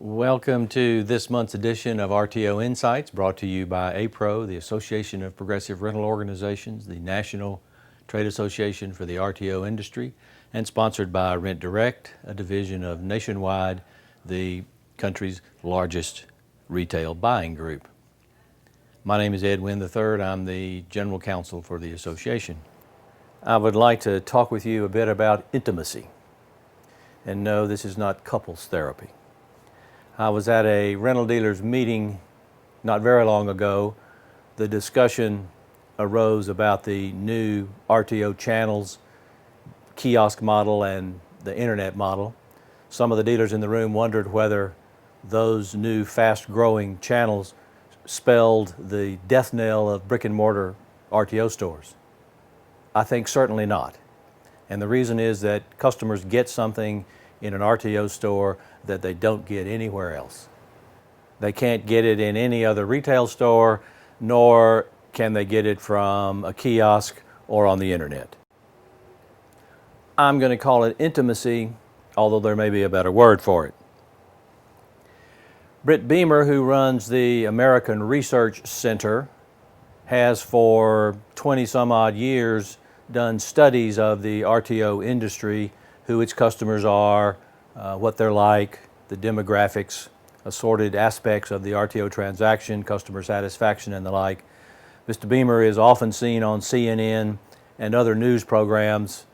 Welcome to this month's edition of RTO Insights, brought to you by APRO, the Association of Progressive Rental Organizations, the National Trade Association for the RTO industry, and sponsored by Rent Direct, a division of Nationwide, the country's largest retail buying group. My name is Winn III. I'm the General Counsel for the association. I would like to talk with you a bit about intimacy. And no, this is not couples therapy. I was at a rental dealers meeting not very long ago. The discussion arose about the new RTO channels, kiosk model and the internet model. Some of the dealers in the room wondered whether those new fast-growing channels spelled the death knell of brick and mortar RTO stores. I think certainly not. And the reason is that customers get something in an RTO store that they don't get anywhere else. They can't get it in any other retail store, nor can they get it from a kiosk or on the internet. I'm going to call it intimacy, although there may be a better word for it. Britt Beamer, who runs the American Research Center, has for 20 some odd years done studies of the RTO industry, who its customers are, what they're like, the demographics, assorted aspects of the RTO transaction, customer satisfaction, and the like. Mr. Beamer is often seen on CNN and other news programs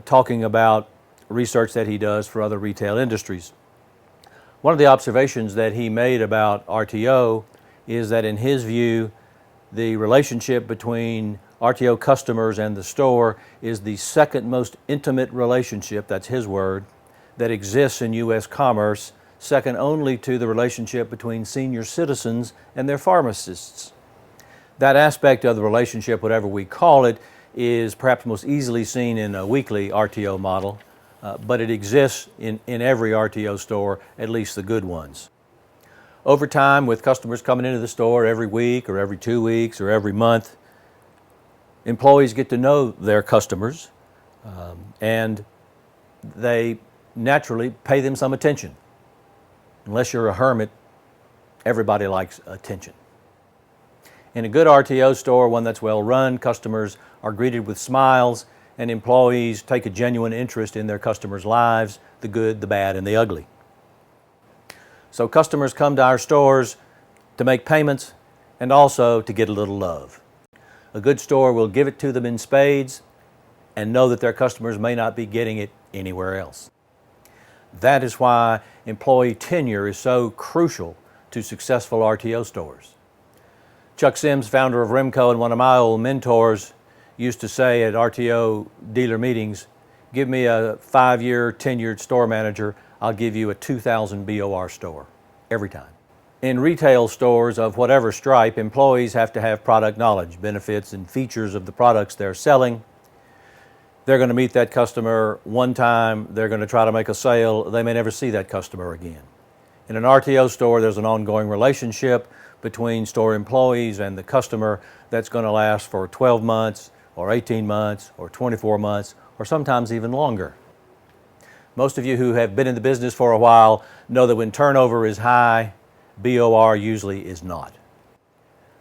talking about research that he does for other retail industries. One of the observations that he made about RTO is that in his view, the relationship between RTO customers and the store is the second most intimate relationship, that's his word, that exists in U.S. commerce, second only to the relationship between senior citizens and their pharmacists. That aspect of the relationship, whatever we call it, is perhaps most easily seen in a weekly RTO model, but it exists in every RTO store, at least the good ones. Over time, with customers coming into the store every week or every 2 weeks or every month, employees get to know their customers and they naturally pay them some attention. Unless you're a hermit, everybody likes attention. In a good RTO store, one that's well run, customers are greeted with smiles and employees take a genuine interest in their customers' lives, the good, the bad, and the ugly. So customers come to our stores to make payments and also to get a little love. A good store will give it to them in spades and know that their customers may not be getting it anywhere else. That is why employee tenure is so crucial to successful RTO stores. Chuck Sims, founder of Remco and one of my old mentors, used to say at RTO dealer meetings, give me a 5-year tenured store manager, I'll give you a 2,000 BOR store every time. In retail stores of whatever stripe, employees have to have product knowledge, benefits and features of the products they're selling. They're going to meet that customer one time, they're going to try to make a sale, they may never see that customer again. In an RTO store, there's an ongoing relationship between store employees and the customer that's going to last for 12 months or 18 months or 24 months or sometimes even longer. Most of you who have been in the business for a while know that when turnover is high, BOR usually is not.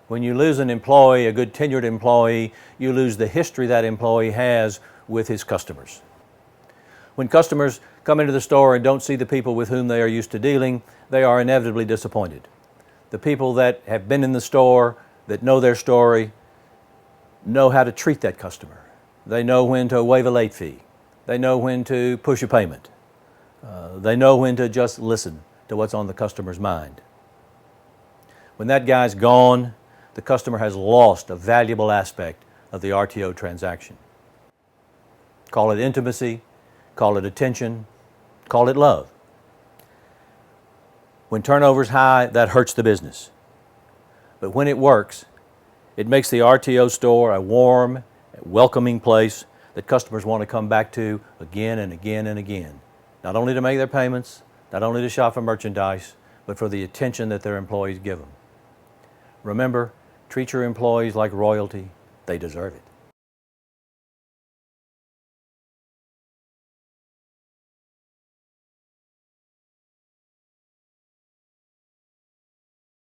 When you lose an employee, a good tenured employee, you lose the history that employee has with his customers. When customers come into the store and don't see the people with whom they are used to dealing, they are inevitably disappointed. The people that have been in the store, that know their story, know how to treat that customer. They know when to waive a late fee. They know when to push a payment. They know when to just listen to what's on the customer's mind. When that guy's gone, the customer has lost a valuable aspect of the RTO transaction. Call it intimacy, call it attention, call it love. When turnover's high, that hurts the business. But when it works, it makes the RTO store a warm, welcoming place that customers want to come back to again and again and again. Not only to make their payments, not only to shop for merchandise, but for the attention that their employees give them. Remember, treat your employees like royalty. They deserve it.